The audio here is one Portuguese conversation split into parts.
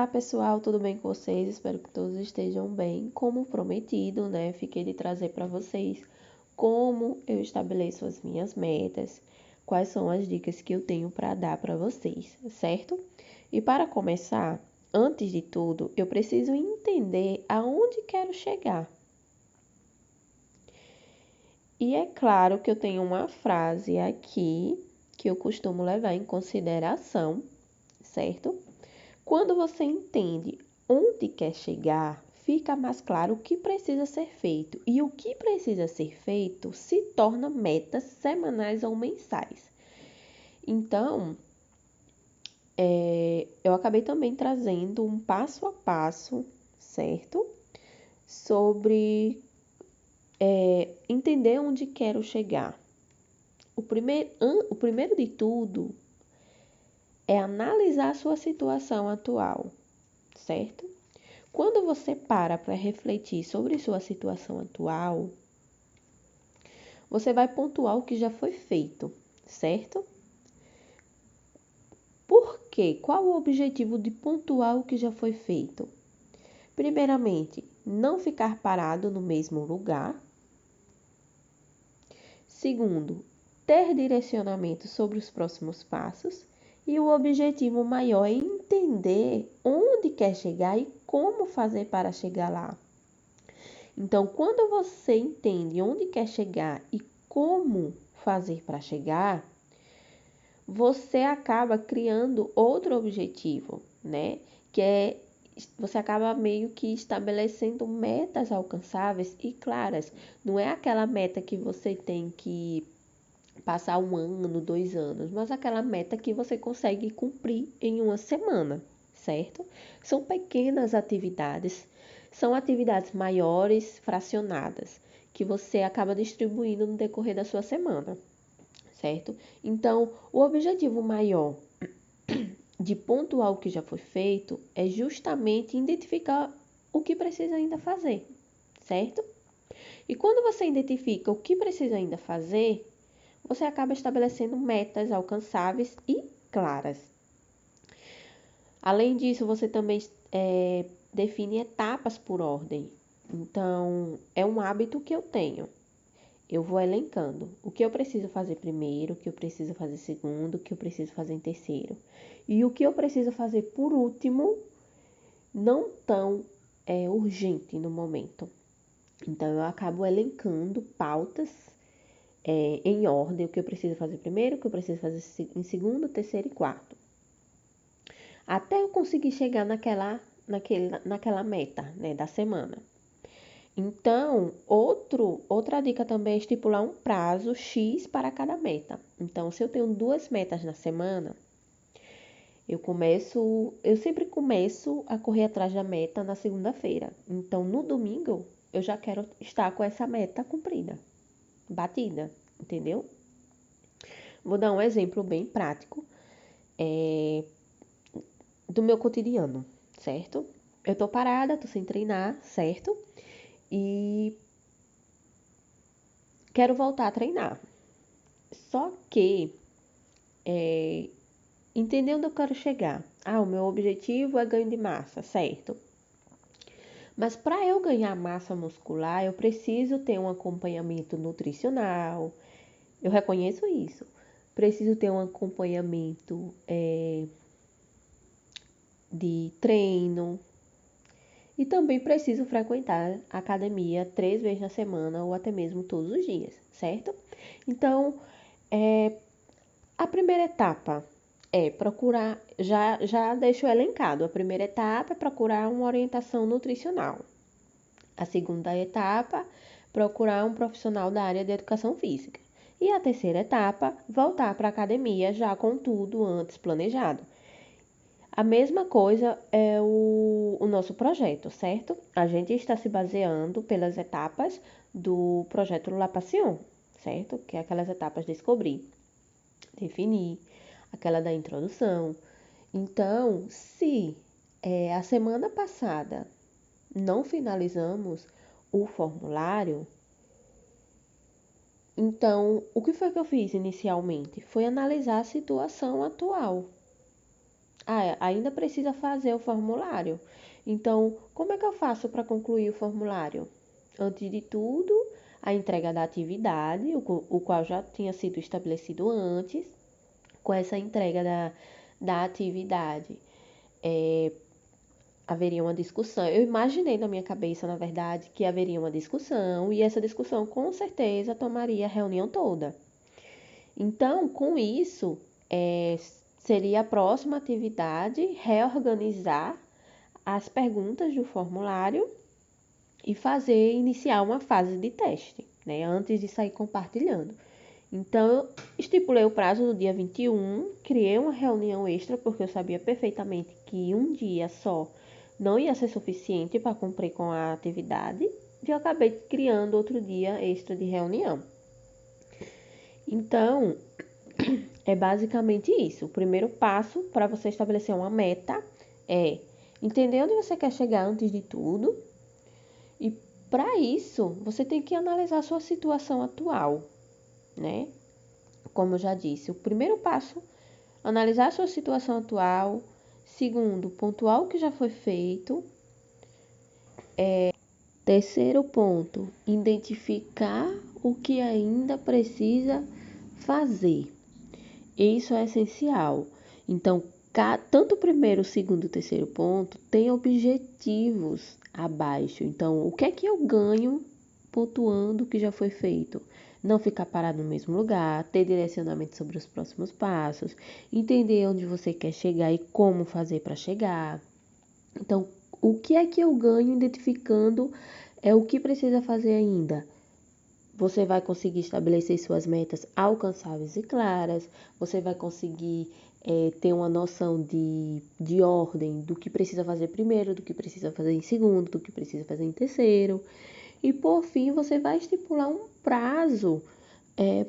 Olá, pessoal, tudo bem com vocês? Espero que todos estejam bem. Como prometido, né? Fiquei de trazer para vocês como eu estabeleço as minhas metas, quais são as dicas que eu tenho para dar para vocês, certo? E para começar, antes de tudo, eu preciso entender aonde quero chegar. E é claro que eu tenho uma frase aqui que eu costumo levar em consideração, certo? Quando você entende onde quer chegar, fica mais claro o que precisa ser feito. E o que precisa ser feito se torna metas semanais ou mensais. Então, eu acabei também trazendo um passo a passo, certo? Sobre entender onde quero chegar. O primeiro de tudo é analisar a sua situação atual, certo? Quando você para refletir sobre sua situação atual, você vai pontuar o que já foi feito, certo? Por quê? Qual o objetivo de pontuar o que já foi feito? Primeiramente, não ficar parado no mesmo lugar. Segundo, ter direcionamento sobre os próximos passos. E o objetivo maior é entender onde quer chegar e como fazer para chegar lá. Então, quando você entende onde quer chegar e como fazer para chegar, você acaba criando outro objetivo, né? Que é você acaba meio que estabelecendo metas alcançáveis e claras. Não é aquela meta que você tem que passar 1 ano, 2 anos, mas aquela meta que você consegue cumprir em uma semana, certo? São pequenas atividades, são atividades maiores, fracionadas, que você acaba distribuindo no decorrer da sua semana, certo? Então, o objetivo maior de pontuar o que já foi feito é justamente identificar o que precisa ainda fazer, certo? E quando você identifica o que precisa ainda fazer, você acaba estabelecendo metas alcançáveis e claras. Além disso, você também define etapas por ordem. Então, é um hábito que eu tenho. Eu vou elencando o que eu preciso fazer primeiro, o que eu preciso fazer segundo, o que eu preciso fazer em terceiro. E o que eu preciso fazer por último, não tão urgente no momento. Então, eu acabo elencando pautas em ordem, o que eu preciso fazer primeiro, o que eu preciso fazer em segundo, terceiro e quarto. Até eu conseguir chegar naquela meta, né, da semana. Então, outra dica também é estipular um prazo X para cada meta. Então, se eu tenho 2 metas na semana, eu sempre começo a correr atrás da meta na segunda-feira. Então, no domingo, eu já quero estar com essa meta cumprida, batida, entendeu? Vou dar um exemplo bem prático do meu cotidiano, certo? Eu tô parada, tô sem treinar, certo? E quero voltar a treinar. Só que, entender onde eu quero chegar. Ah, o meu objetivo é ganho de massa, certo? Mas para eu ganhar massa muscular, eu preciso ter um acompanhamento nutricional. Eu reconheço isso. Preciso ter um acompanhamento de treino. E também preciso frequentar a academia 3 vezes na semana ou até mesmo todos os dias, certo? Então, a primeira etapa é procurar, já deixo elencado, a primeira etapa é procurar uma orientação nutricional. A segunda etapa, procurar um profissional da área de educação física. E a terceira etapa, voltar para a academia já com tudo antes planejado. A mesma coisa é o nosso projeto, certo? A gente está se baseando pelas etapas do projeto La Passion, certo? Que é aquelas etapas de descobrir, definir, aquela da introdução. Então, se a semana passada não finalizamos o formulário, então o que foi que eu fiz inicialmente? Foi analisar a situação atual. Ainda precisa fazer o formulário. Então, como é que eu faço para concluir o formulário? Antes de tudo, a entrega da atividade, o qual já tinha sido estabelecido antes. Com essa entrega da atividade, haveria uma discussão. Eu imaginei na minha cabeça, na verdade, que haveria uma discussão, e essa discussão com certeza tomaria a reunião toda. Então, com isso, seria a próxima atividade reorganizar as perguntas do formulário e iniciar uma fase de teste, né, antes de sair compartilhando. Então, eu estipulei o prazo do dia 21, criei uma reunião extra, porque eu sabia perfeitamente que um dia só não ia ser suficiente para cumprir com a atividade, e eu acabei criando outro dia extra de reunião. Então, é basicamente isso. O primeiro passo para você estabelecer uma meta é entender onde você quer chegar antes de tudo, e para isso, você tem que analisar a sua situação atual, né? Como eu já disse, o primeiro passo, analisar a sua situação atual. Segundo, pontuar o que já foi feito. Terceiro ponto, identificar o que ainda precisa fazer. Isso é essencial. Então, tanto o primeiro, o segundo e o terceiro ponto tem objetivos abaixo. Então, o que é que eu ganho pontuando o que já foi feito? Não ficar parado no mesmo lugar, ter direcionamento sobre os próximos passos, entender onde você quer chegar e como fazer para chegar. Então, o que é que eu ganho identificando o que precisa fazer ainda? Você vai conseguir estabelecer suas metas alcançáveis e claras, você vai conseguir ter uma noção de ordem do que precisa fazer primeiro, do que precisa fazer em segundo, do que precisa fazer em terceiro. E por fim, você vai estipular um prazo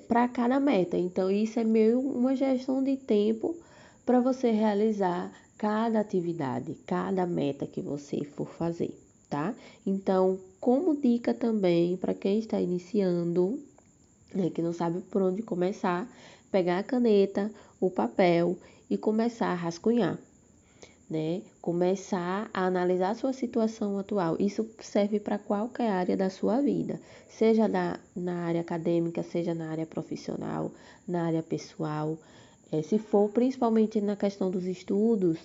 para cada meta. Então, isso é meio uma gestão de tempo para você realizar cada atividade, cada meta que você for fazer, tá? Então, como dica também para quem está iniciando, né, que não sabe por onde começar, pegar a caneta, o papel e começar a rascunhar, né? Começar a analisar a sua situação atual. Isso serve para qualquer área da sua vida, seja na área acadêmica, seja na área profissional, na área pessoal. Se for principalmente na questão dos estudos,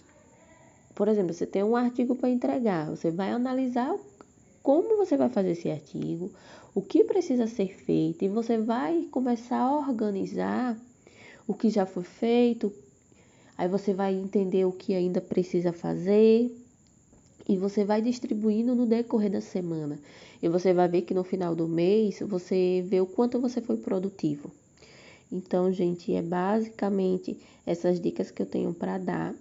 por exemplo, você tem um artigo para entregar, você vai analisar como você vai fazer esse artigo, o que precisa ser feito, e você vai começar a organizar o que já foi feito. Aí você vai entender o que ainda precisa fazer e você vai distribuindo no decorrer da semana. E você vai ver que no final do mês você vê o quanto você foi produtivo. Então, gente, é basicamente essas dicas que eu tenho para dar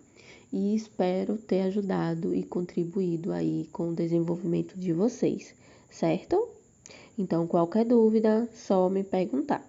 e espero ter ajudado e contribuído aí com o desenvolvimento de vocês, certo? Então, qualquer dúvida, só me perguntar.